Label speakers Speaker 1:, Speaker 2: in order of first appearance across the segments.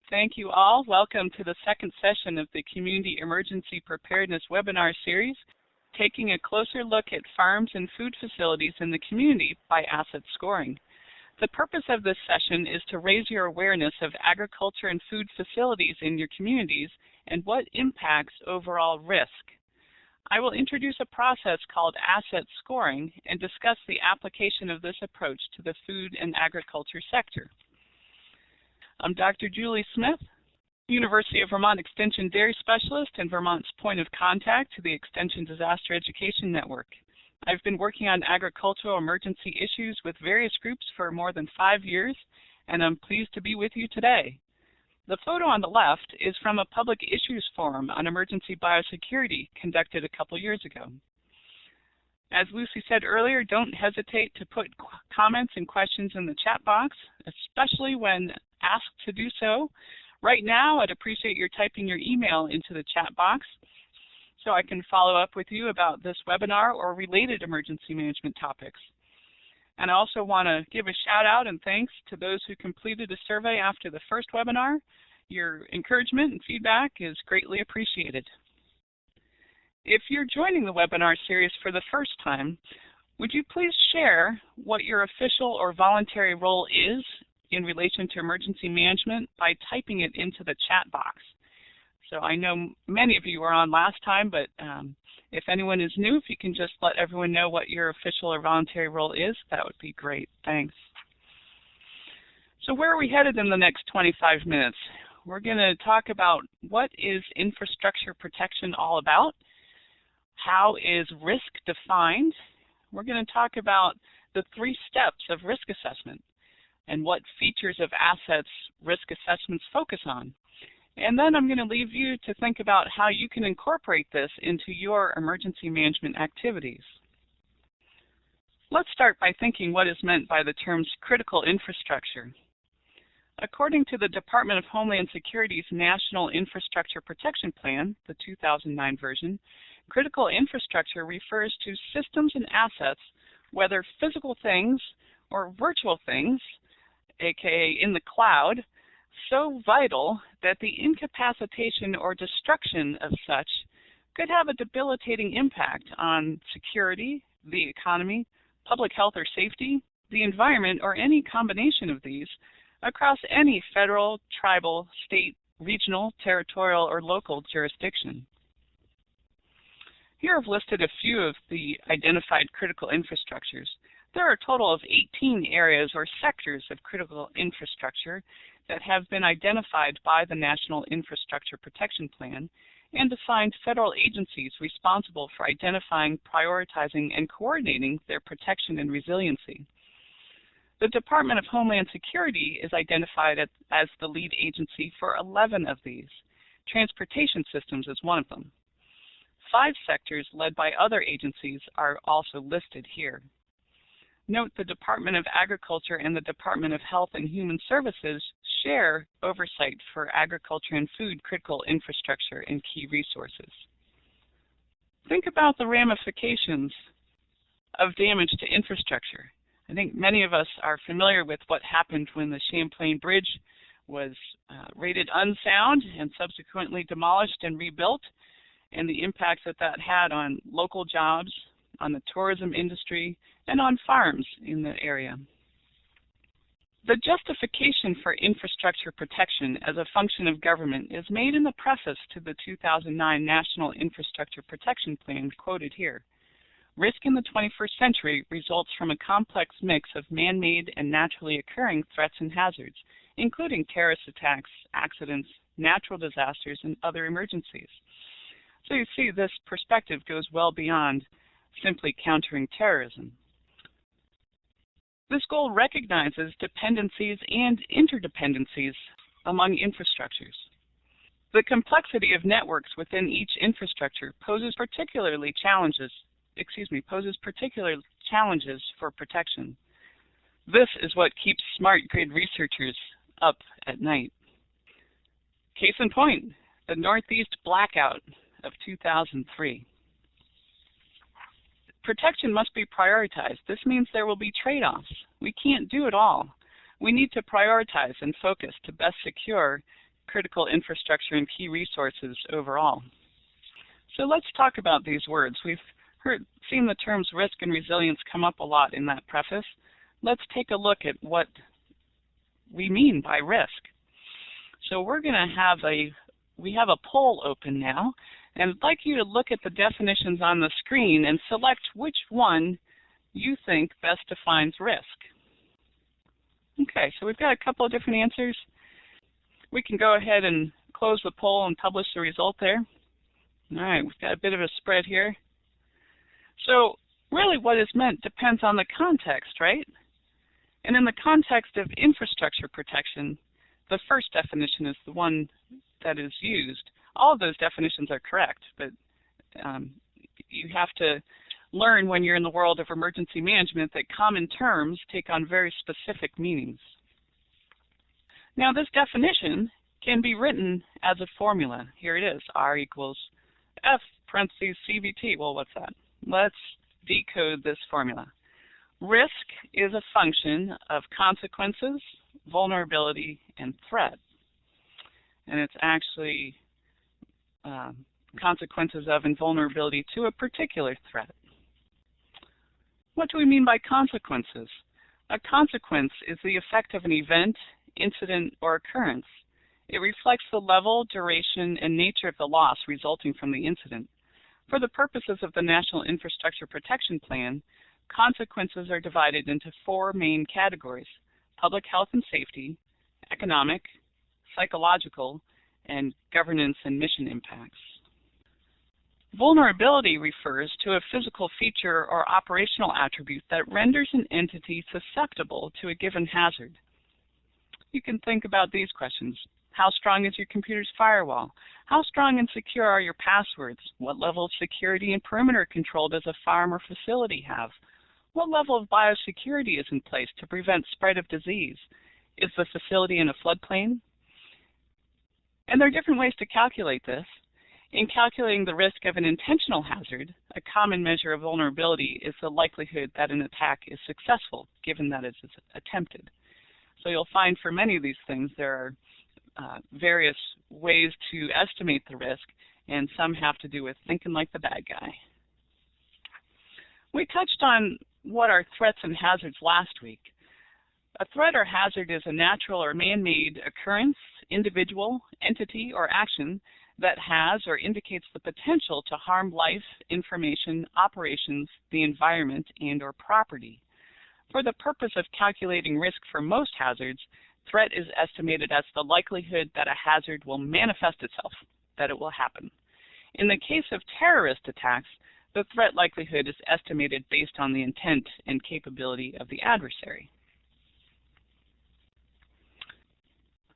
Speaker 1: Thank you all. Welcome to the second session of the Community Emergency Preparedness webinar series, taking a closer look at farms and food facilities in the community by asset scoring. The purpose of this session is to raise your awareness of agriculture and food facilities in your communities and what impacts overall risk. I will introduce a process called asset scoring and discuss the application of this approach to the food and agriculture sector. I'm Dr. Julie Smith, University of Vermont Extension Dairy Specialist and Vermont's point of contact to the Extension Disaster Education Network. I've been working on agricultural emergency issues with various groups for more than 5 years, and I'm pleased to be with you today. The photo on the left is from a public issues forum on emergency biosecurity conducted a couple years ago. As Lucy said earlier, don't hesitate to put comments and questions in the chat box, especially when asked to do so. Right now, I'd appreciate your typing your email into the chat box so I can follow up with you about this webinar or related emergency management topics. And I also want to give a shout out and thanks to those who completed a survey after the first webinar. Your encouragement and feedback is greatly appreciated. If you're joining the webinar series for the first time, would you please share what your official or voluntary role is in relation to emergency management by typing it into the chat box? So I know many of you were on last time, but if anyone is new, if you can just let everyone know what your official or voluntary role is, that would be great. Thanks. So where are we headed in the next 25 minutes? We're going to talk about what is infrastructure protection all about, how is risk defined. We're going to talk about the 3 steps of risk assessment and what features of assets risk assessments focus on. And then I'm going to leave you to think about how you can incorporate this into your emergency management activities. Let's start by thinking what is meant by the terms critical infrastructure. According to the Department of Homeland Security's National Infrastructure Protection Plan, the 2009 version, critical infrastructure refers to systems and assets, whether physical things or virtual things, aka in the cloud, so vital that the incapacitation or destruction of such could have a debilitating impact on security, the economy, public health or safety, the environment, or any combination of these across any federal, tribal, state, regional, territorial, or local jurisdiction. Here I've listed a few of the identified critical infrastructures. There are a total of 18 areas or sectors of critical infrastructure that have been identified by the National Infrastructure Protection Plan and assigned federal agencies responsible for identifying, prioritizing, and coordinating their protection and resiliency. The Department of Homeland Security is identified as the lead agency for 11 of these. Transportation systems is one of them. 5 sectors led by other agencies are also listed here. Note the Department of Agriculture and the Department of Health and Human Services share oversight for agriculture and food critical infrastructure and key resources. Think about the ramifications of damage to infrastructure. I think many of us are familiar with what happened when the Champlain Bridge was rated unsound and subsequently demolished and rebuilt, and the impacts that that had on local jobs, on the tourism industry, and on farms in the area. The justification for infrastructure protection as a function of government is made in the preface to the 2009 National Infrastructure Protection Plan quoted here. Risk in the 21st century results from a complex mix of man-made and naturally occurring threats and hazards, including terrorist attacks, accidents, natural disasters, and other emergencies. So you see, this perspective goes well beyond simply countering terrorism. This goal recognizes dependencies and interdependencies among infrastructures. The complexity of networks within each infrastructure poses particular challenges for protection. This is what keeps smart grid researchers up at night. Case in point, the Northeast blackout of 2003. Protection must be prioritized. This means there will be trade-offs. We can't do it all. We need to prioritize and focus to best secure critical infrastructure and key resources overall. So let's talk about these words. We've seen the terms risk and resilience come up a lot in that preface. Let's take a look at what we mean by risk. So we're going to we have a poll open now, and I'd like you to look at the definitions on the screen and select which one you think best defines risk. Okay, so we've got a couple of different answers. We can go ahead and close the poll and publish the result there. All right, we've got a bit of a spread here. So really what is meant depends on the context, right? And in the context of infrastructure protection, the first definition is the one that is used. All of those definitions are correct, but you have to learn when you're in the world of emergency management that common terms take on very specific meanings. Now this definition can be written as a formula. Here it is, R equals F parentheses CVT. Well, what's that? Let's decode this formula. Risk is a function of consequences, vulnerability, and threat. And it's actually consequences of and vulnerability to a particular threat. What do we mean by consequences? A consequence is the effect of an event, incident, or occurrence. It reflects the level, duration, and nature of the loss resulting from the incident. For the purposes of the National Infrastructure Protection Plan, consequences are divided into four main categories: public health and safety, economic, psychological, and governance and mission impacts. Vulnerability refers to a physical feature or operational attribute that renders an entity susceptible to a given hazard. You can think about these questions. How strong is your computer's firewall? How strong and secure are your passwords? What level of security and perimeter control does a farm or facility have? What level of biosecurity is in place to prevent spread of disease? Is the facility in a floodplain? And there are different ways to calculate this. In calculating the risk of an intentional hazard, a common measure of vulnerability is the likelihood that an attack is successful, given that it is attempted. So you'll find for many of these things there are various ways to estimate the risk, and some have to do with thinking like the bad guy. We touched on what are threats and hazards last week. A threat or hazard is a natural or man-made occurrence, individual, entity, or action that has or indicates the potential to harm life, information, operations, the environment, and/or property. For the purpose of calculating risk for most hazards, threat is estimated as the likelihood that a hazard will manifest itself, that it will happen. In the case of terrorist attacks, the threat likelihood is estimated based on the intent and capability of the adversary.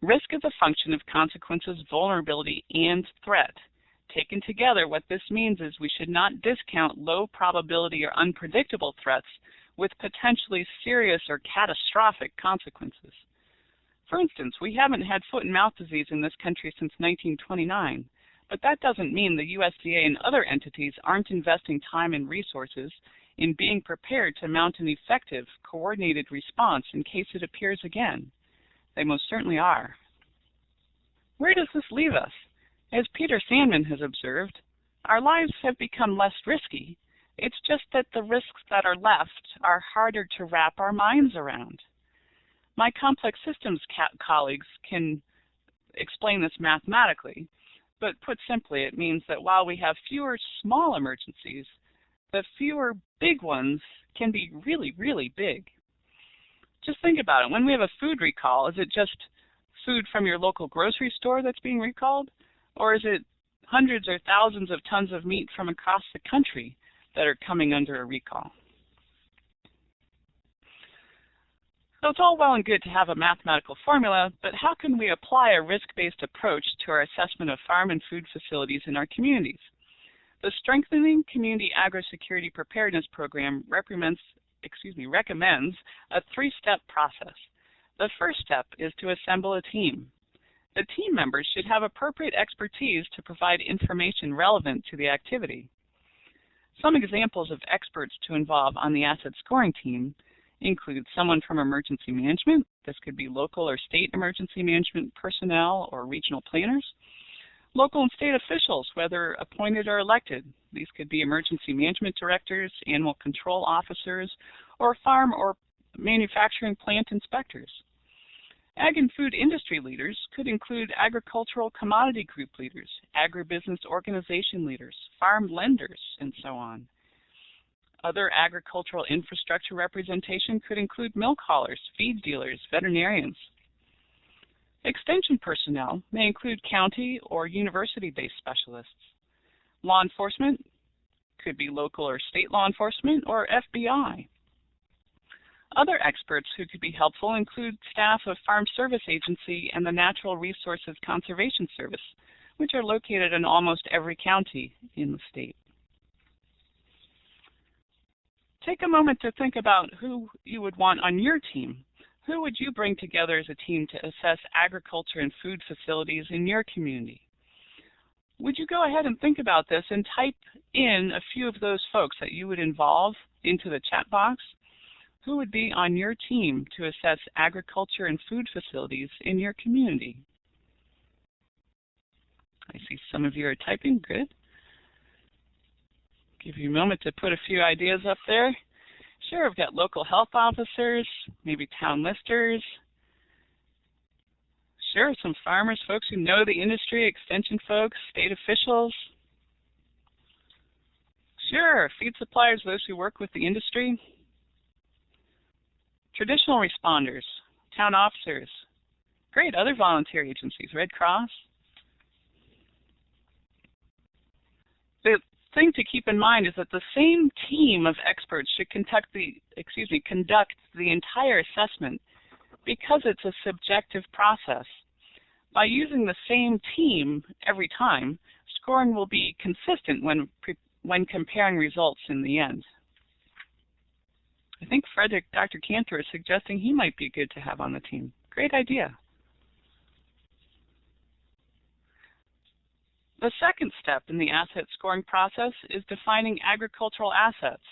Speaker 1: Risk is a function of consequences, vulnerability, and threat. Taken together, what this means is we should not discount low probability or unpredictable threats with potentially serious or catastrophic consequences. For instance, we haven't had foot and mouth disease in this country since 1929, but that doesn't mean the USDA and other entities aren't investing time and resources in being prepared to mount an effective, coordinated response in case it appears again. They most certainly are. Where does this leave us? As Peter Sandman has observed, our lives have become less risky. It's just that the risks that are left are harder to wrap our minds around. My complex systems colleagues can explain this mathematically, but put simply, it means that while we have fewer small emergencies, the fewer big ones can be really, really big. Just think about it. When we have a food recall, is it just food from your local grocery store that's being recalled? Or is it hundreds or thousands of tons of meat from across the country that are coming under a recall? So it's all well and good to have a mathematical formula, but how can we apply a risk-based approach to our assessment of farm and food facilities in our communities? The Strengthening Community Agri-Security Preparedness Program recommends a three-step process. The first step is to assemble a team. The team members should have appropriate expertise to provide information relevant to the activity. Some examples of experts to involve on the asset scoring team include someone from emergency management. This could be local or state emergency management personnel or regional planners. Local and state officials, whether appointed or elected. These could be emergency management directors, animal control officers, or farm or manufacturing plant inspectors. Ag and food industry leaders could include agricultural commodity group leaders, agribusiness organization leaders, farm lenders, and so on. Other agricultural infrastructure representation could include milk haulers, feed dealers, veterinarians. Extension personnel may include county or university-based specialists. Law enforcement could be local or state law enforcement or FBI. Other experts who could be helpful include staff of Farm Service Agency and the Natural Resources Conservation Service, which are located in almost every county in the state. Take a moment to think about who you would want on your team. Who would you bring together as a team to assess agriculture and food facilities in your community? Would you go ahead and think about this and type in a few of those folks that you would involve into the chat box? Who would be on your team to assess agriculture and food facilities in your community? I see some of you are typing. Good. Give you a moment to put a few ideas up there. Sure, we've got local health officers, maybe town listers. Sure, some farmers, folks who know the industry, extension folks, state officials. Sure, feed suppliers, those who work with the industry. Traditional responders, town officers. Great, other volunteer agencies, Red Cross. The thing to keep in mind is that the same team of experts should conduct the entire assessment because it's a subjective process. By using the same team every time, scoring will be consistent when comparing results in the end. I think Dr. Cantor is suggesting he might be good to have on the team. Great idea. The second step in the asset scoring process is defining agricultural assets.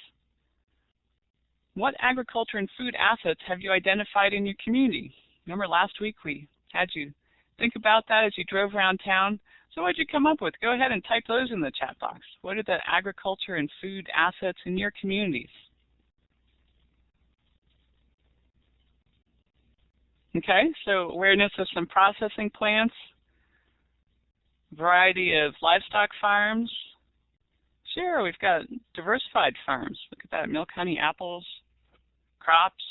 Speaker 1: What agriculture and food assets have you identified in your community? Remember last week we had you think about that as you drove around town. So what did you come up with? Go ahead and type those in the chat box. What are the agriculture and food assets in your communities? Okay, so awareness of some processing plants, variety of livestock farms. Sure, we've got diversified farms. Look at that, milk, honey, apples, crops,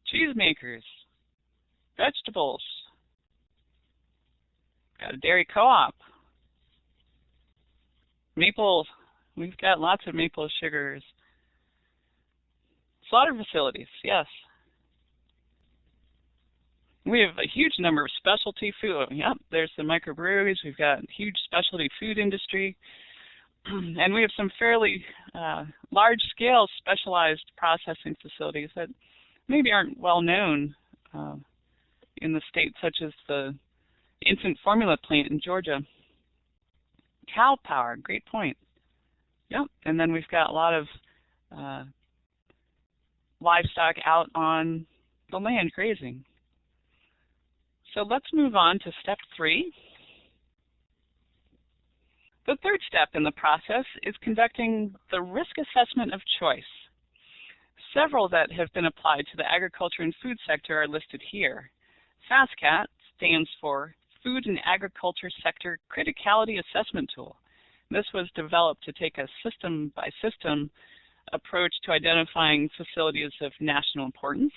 Speaker 1: cheese makers, vegetables. Got a dairy co-op. Maple, we've got lots of maple sugars. Slaughter facilities, yes. We have a huge number of specialty food. Yep, there's the microbreweries. We've got a huge specialty food industry. And we have some fairly large-scale specialized processing facilities that maybe aren't well known in the state, such as the infant formula plant in Georgia. Cow power, great point. Yep, and then we've got a lot of livestock out on the land grazing. So let's move on to step 3. The third step in the process is conducting the risk assessment of choice. Several that have been applied to the agriculture and food sector are listed here. FASCAT stands for Food and Agriculture Sector Criticality Assessment Tool. This was developed to take a system-by-system approach to identifying facilities of national importance.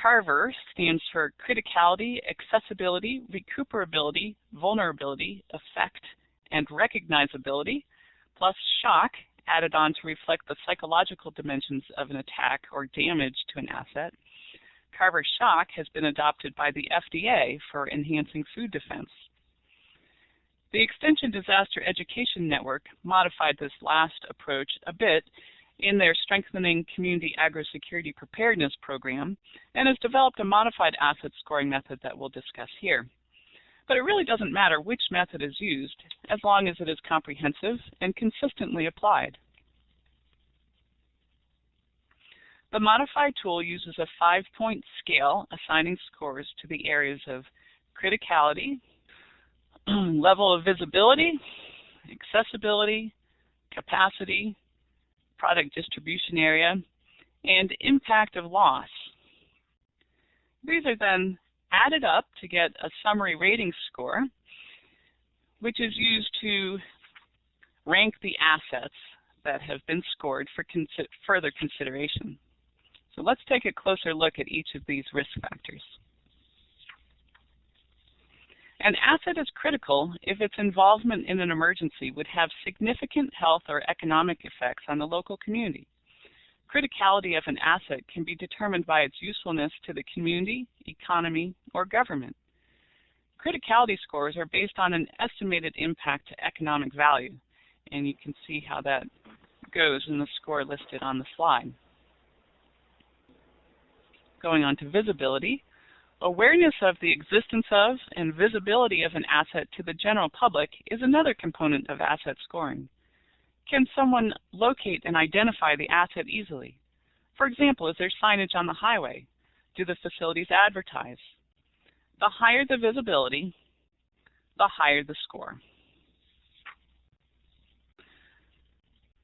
Speaker 1: CARVER stands for Criticality, Accessibility, Recuperability, Vulnerability, Effect, and Recognizability, plus Shock, added on to reflect the psychological dimensions of an attack or damage to an asset. CARVER Shock has been adopted by the FDA for enhancing food defense. The Extension Disaster Education Network modified this last approach a bit in their Strengthening Community Agro-Security Preparedness program and has developed a modified asset scoring method that we'll discuss here. But it really doesn't matter which method is used as long as it is comprehensive and consistently applied. The modified tool uses a 5-point scale assigning scores to the areas of criticality, level of visibility, accessibility, capacity, product distribution area, and impact of loss. These are then added up to get a summary rating score, which is used to rank the assets that have been scored for further consideration. So let's take a closer look at each of these risk factors. An asset is critical if its involvement in an emergency would have significant health or economic effects on the local community. Criticality of an asset can be determined by its usefulness to the community, economy, or government. Criticality scores are based on an estimated impact to economic value, and you can see how that goes in the score listed on the slide. Going on to visibility, awareness of the existence of and visibility of an asset to the general public is another component of asset scoring. Can someone locate and identify the asset easily? For example, is there signage on the highway? Do the facilities advertise? The higher the visibility, the higher the score.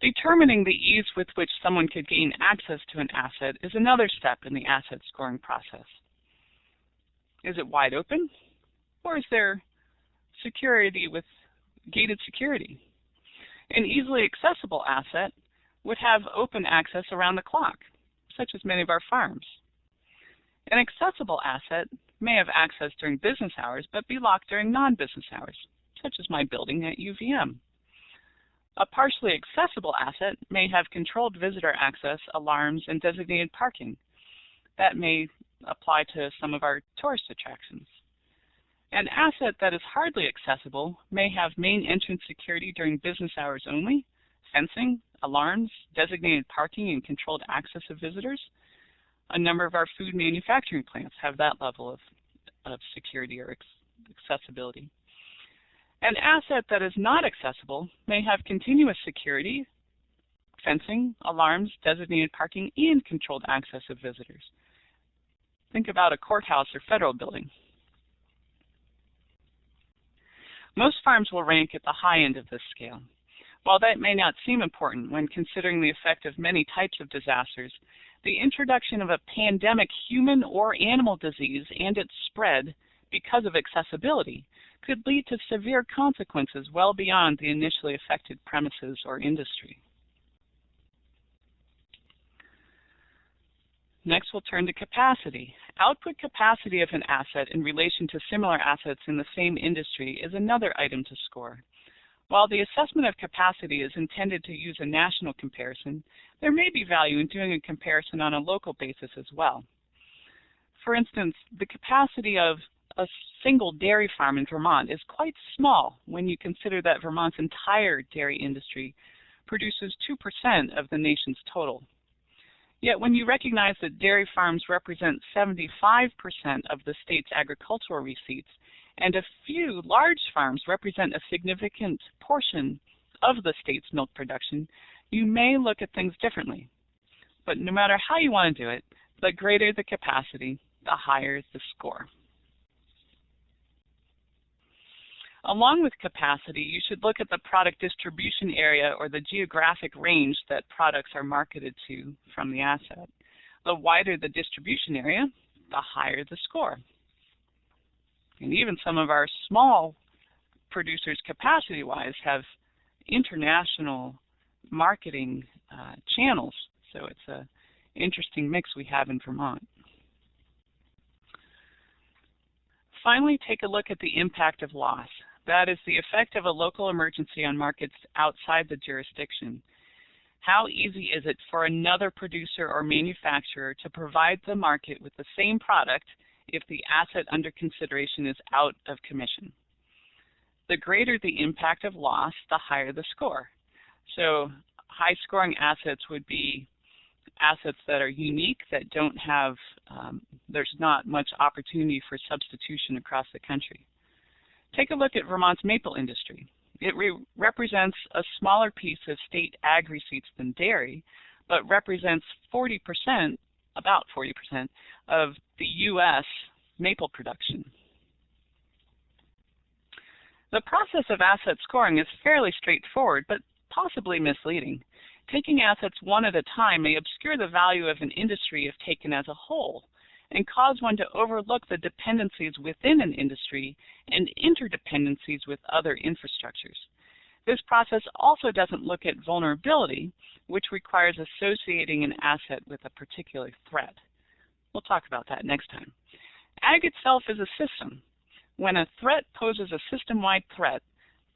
Speaker 1: Determining the ease with which someone could gain access to an asset is another step in the asset scoring process. Is it wide open, or is there security with gated security? An easily accessible asset would have open access around the clock, such as many of our farms. An accessible asset may have access during business hours, but be locked during non-business hours, such as my building at UVM. A partially accessible asset may have controlled visitor access, alarms, and designated parking. That may apply to some of our tourist attractions. An asset that is hardly accessible may have main entrance security during business hours only, fencing, alarms, designated parking, and controlled access of visitors. A number of our food manufacturing plants have that level of security or accessibility. An asset that is not accessible may have continuous security, fencing, alarms, designated parking, and controlled access of visitors. Think about a courthouse or federal building. Most farms will rank at the high end of this scale. While that may not seem important when considering the effect of many types of disasters, the introduction of a pandemic human or animal disease and its spread because of accessibility could lead to severe consequences well beyond the initially affected premises or industry. Next, we'll turn to capacity. Output capacity of an asset in relation to similar assets in the same industry is another item to score. While the assessment of capacity is intended to use a national comparison, there may be value in doing a comparison on a local basis as well. For instance, the capacity of a single dairy farm in Vermont is quite small when you consider that Vermont's entire dairy industry produces 2% of the nation's total. Yet when you recognize that dairy farms represent 75% of the state's agricultural receipts, and a few large farms represent a significant portion of the state's milk production, you may look at things differently. But no matter how you want to do it, the greater the capacity, the higher the score. Along with capacity, you should look at the product distribution area or the geographic range that products are marketed to from the asset. The wider the distribution area, the higher the score. And even some of our small producers capacity-wise have international marketing channels, so it's an interesting mix we have in Vermont. Finally, take a look at the impact of loss. That is the effect of a local emergency on markets outside the jurisdiction. How easy is it for another producer or manufacturer to provide the market with the same product if the asset under consideration is out of commission? The greater the impact of loss, the higher the score. So high scoring assets would be assets that are unique, that don't have, there's not much opportunity for substitution across the country. Take a look at Vermont's maple industry. It represents a smaller piece of state ag receipts than dairy, but represents 40%, about 40%, of the U.S. maple production. The process of asset scoring is fairly straightforward, but possibly misleading. Taking assets one at a time may obscure the value of an industry if taken as a whole, and cause one to overlook the dependencies within an industry and interdependencies with other infrastructures. This process also doesn't look at vulnerability, which requires associating an asset with a particular threat. We'll talk about that next time. Ag itself is a system. When a threat poses a system-wide threat,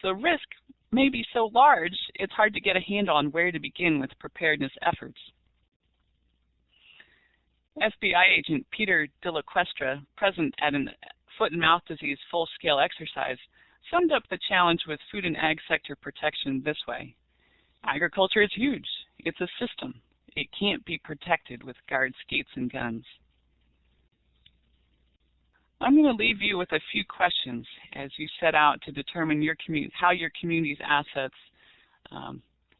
Speaker 1: the risk may be so large it's hard to get a handle on where to begin with preparedness efforts. FBI agent Peter De La Questra, present at a foot and mouth disease full-scale exercise, summed up the challenge with food and ag sector protection this way. Agriculture is huge. It's a system. It can't be protected with guard skates and guns. I'm going to leave you with a few questions as you set out to determine how your community's assets,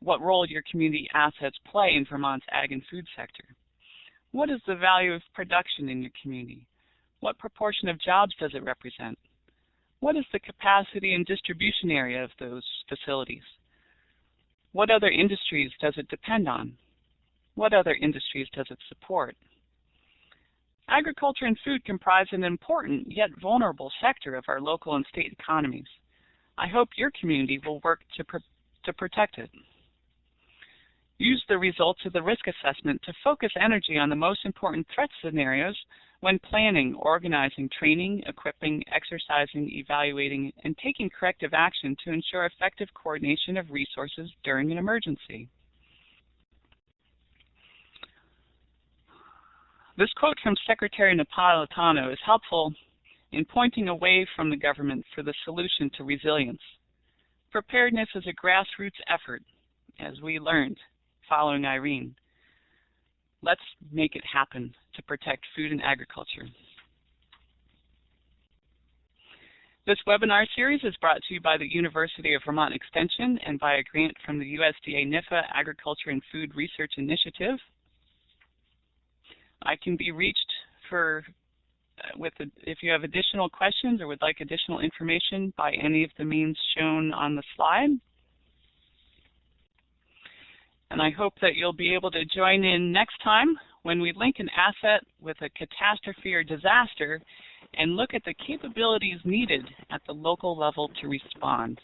Speaker 1: what role your community assets play in Vermont's ag and food sector. What is the value of production in your community? What proportion of jobs does it represent? What is the capacity and distribution area of those facilities? What other industries does it depend on? What other industries does it support? Agriculture and food comprise an important yet vulnerable sector of our local and state economies. I hope your community will work to protect it. Use the results of the risk assessment to focus energy on the most important threat scenarios when planning, organizing, training, equipping, exercising, evaluating, and taking corrective action to ensure effective coordination of resources during an emergency. This quote from Secretary Napolitano is helpful in pointing away from the government for the solution to resilience. Preparedness is a grassroots effort, as we learned following Irene. Let's make it happen to protect food and agriculture. This webinar series is brought to you by the University of Vermont Extension and by a grant from the USDA NIFA Agriculture and Food Research Initiative. I can be reached if you have additional questions or would like additional information by any of the means shown on the slide. And I hope that you'll be able to join in next time when we link an asset with a catastrophe or disaster and look at the capabilities needed at the local level to respond.